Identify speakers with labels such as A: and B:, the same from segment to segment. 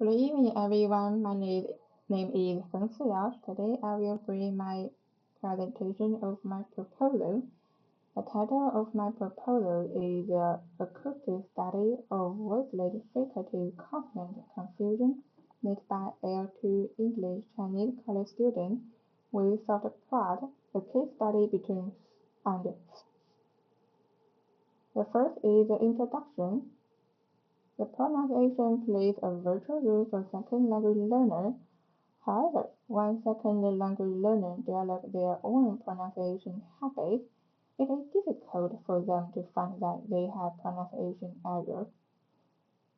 A: Good evening, everyone. My name is Feng Siyao. Today I will bring my presentation of my proposal. The title of my proposal is Acoustic Study of Voiceless Fricative Consonant Confusion made by L2 English Chinese college students. We sort of plot a case study between and. The first is the introduction. The pronunciation plays a virtual role for second language learners. However, when second language learners develop their own pronunciation habits, it is difficult for them to find that they have pronunciation errors.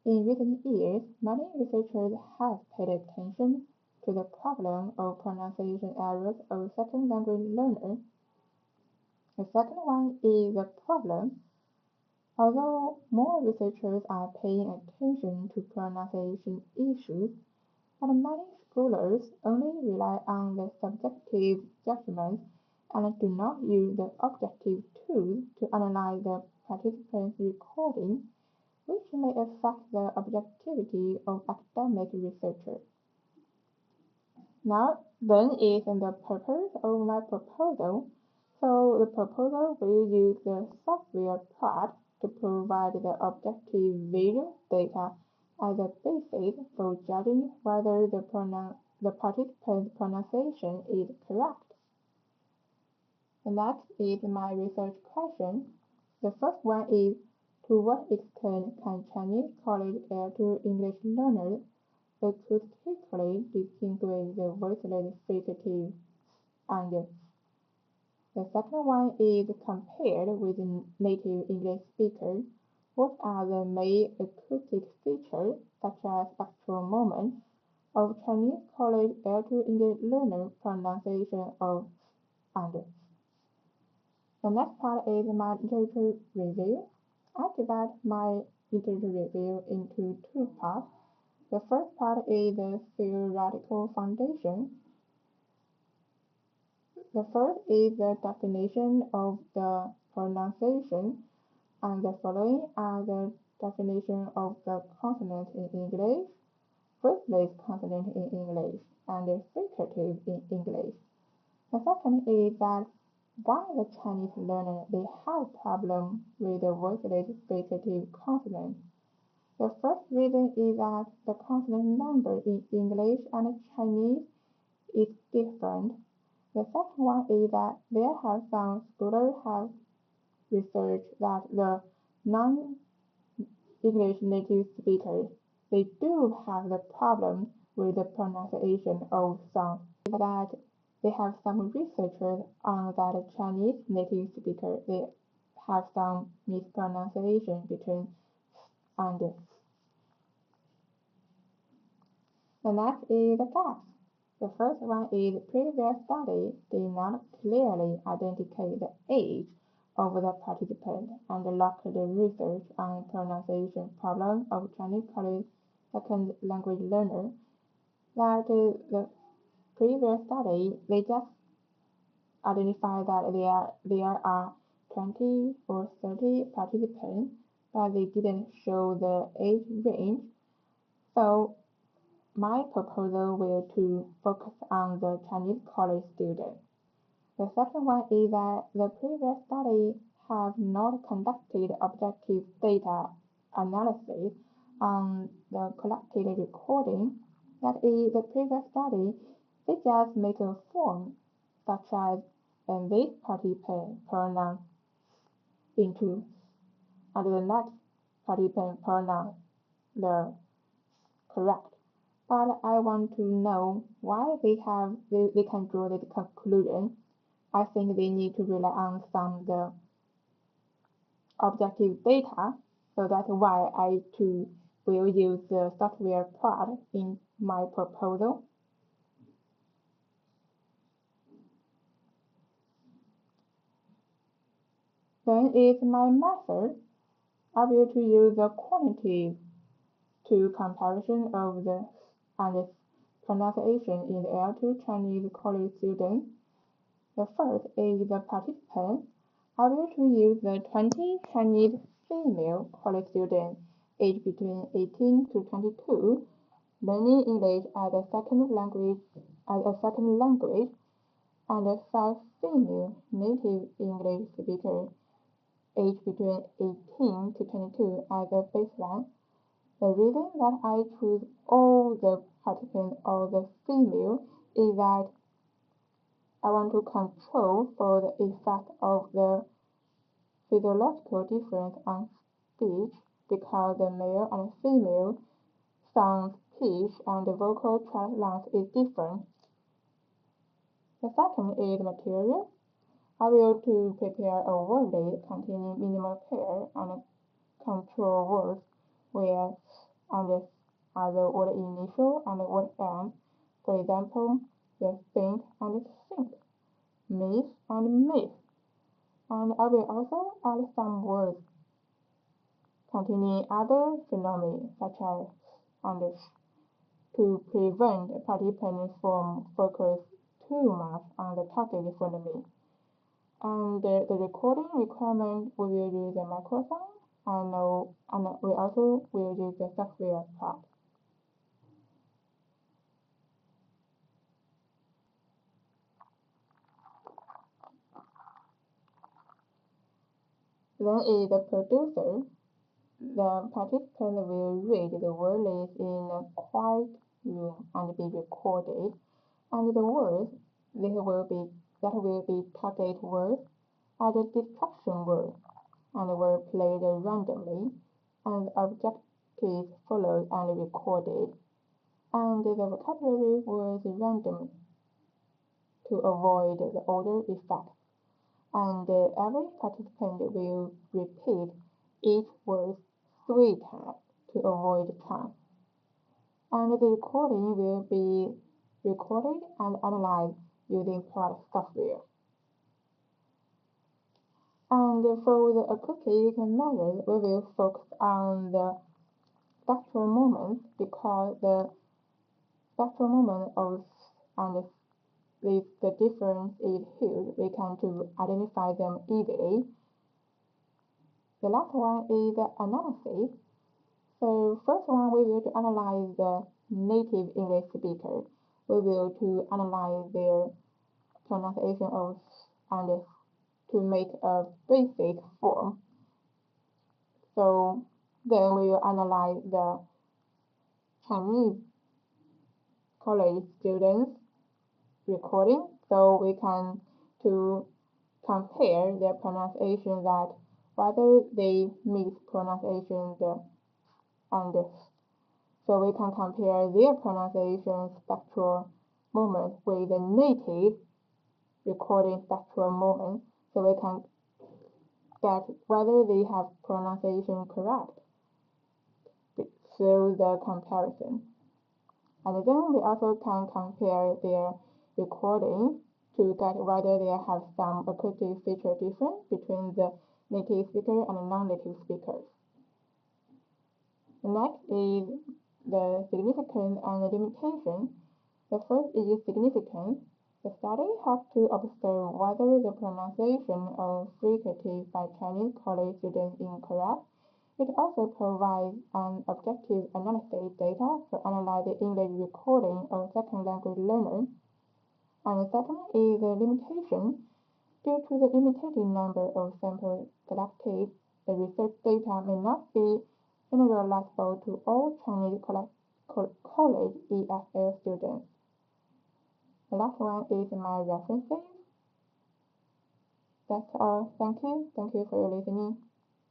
A: In recent years, many researchers have paid attention to the problem of pronunciation errors of second language learners. The second one is the problem. Although more researchers are paying attention to pronunciation issues, but many scholars only rely on the subjective judgments and do not use the objective tools to analyze the participants' recording, which may affect the objectivity of academic researchers. Now, then is the purpose of my proposal. So the proposal will use the software plot to provide the objective visual data as a basis for judging whether the participant's pronunciation is correct. The next is my research question. The first one is, to what extent can Chinese college L2 English learners acoustically distinguish the voiceless fricative and the second one is compared with native English speakers. What are the main acoustic features, such as actual moments, of Chinese college L2 English learner pronunciation of and? The next part is my literature review. I divide my literature review into two parts. The first part is the theoretical foundation. The first is the definition of the pronunciation, and the following are the definition of the consonant in English, voiceless consonant in English, and the fricative in English. The second is that why the Chinese learner they have problem with the voiceless fricative consonant. The first reason is that the consonant number in English and Chinese is different. The second one is that there have some scholars have researched that the non-English native speakers they do have the problem with the pronunciation of some. That they have some researchers on that Chinese native speakers they have some mispronunciation between and. The next is the facts. The first one is previous study did not clearly identify the age of the participant and lacked the research on pronunciation problem of Chinese college second language learner. That the previous study they just identified that there are 20 or 30 participants, but they didn't show the age range. So my proposal will to focus on the Chinese college students. The second one is that the previous study have not conducted objective data analysis on the collected recording. That is, the previous study, they just make a form such as this participant pronoun into and the next participant pronoun the correct. But I want to know why they can draw this conclusion. I think they need to rely on some the objective data, so that's why I too will use the software plot in my proposal. Then is my method. I will to use the quantitative to comparison of the and pronunciation in the L2 Chinese college students. The first is the participant. I will to use the 20 Chinese female college students aged between 18 to 22. learning English as a second language, and 5 female native English speakers aged between 18 to 22 as a baseline. The reason that I choose all the participants of the female is that I want to control for the effect of the physiological difference on speech because the male and female sound, pitch, and vocal tract length is different. The second is material. I will to prepare a word list containing minimal pair and control words where and other word initial and word end. For example, the think and think, miss and miss. And I will also add some words containing other phenomena such as and to prevent participants from focus too much on the topic in front of me. And the recording requirement, we will use a microphone and we also will use the software part. Then is the producer. The participant will read the word list in a quiet room and be recorded, and the words that will be target words are the distraction words and were played randomly, and objectives followed and recorded, and the vocabulary was random to avoid the order effect, and every participant will repeat each word 3 times to avoid time, and the recording will be recorded and analyzed using product software. And for the acoustic measures, we will focus on the spectral moments because the spectral moment of and with the difference is huge, we can to identify them easily. The last one is the analysis. So first one, we will to analyze the native English speaker. We will to analyze their pronunciation of and to make a basic form. So then we will analyze the Chinese college students recording, so we can to compare their pronunciation that whether they mispronunciation and so we can compare their pronunciation spectral moment with the native recording spectral moment, so we can get whether they have pronunciation correct through the comparison. And then we also can compare their recording to get whether they have some acoustic feature difference between the native speaker and non-native speakers. Next is the significance and the limitation. The first is significance. The study has to observe whether the pronunciation of fricative by Chinese college students is incorrect. It also provides an objective analysis data for analyzing English recording of second language learners. And the second is the limitation. Due to the limited number of samples collected, the research data may not be generalizable to all Chinese college EFL students. The last one is my references. That's all. Thank you. Thank you for your listening.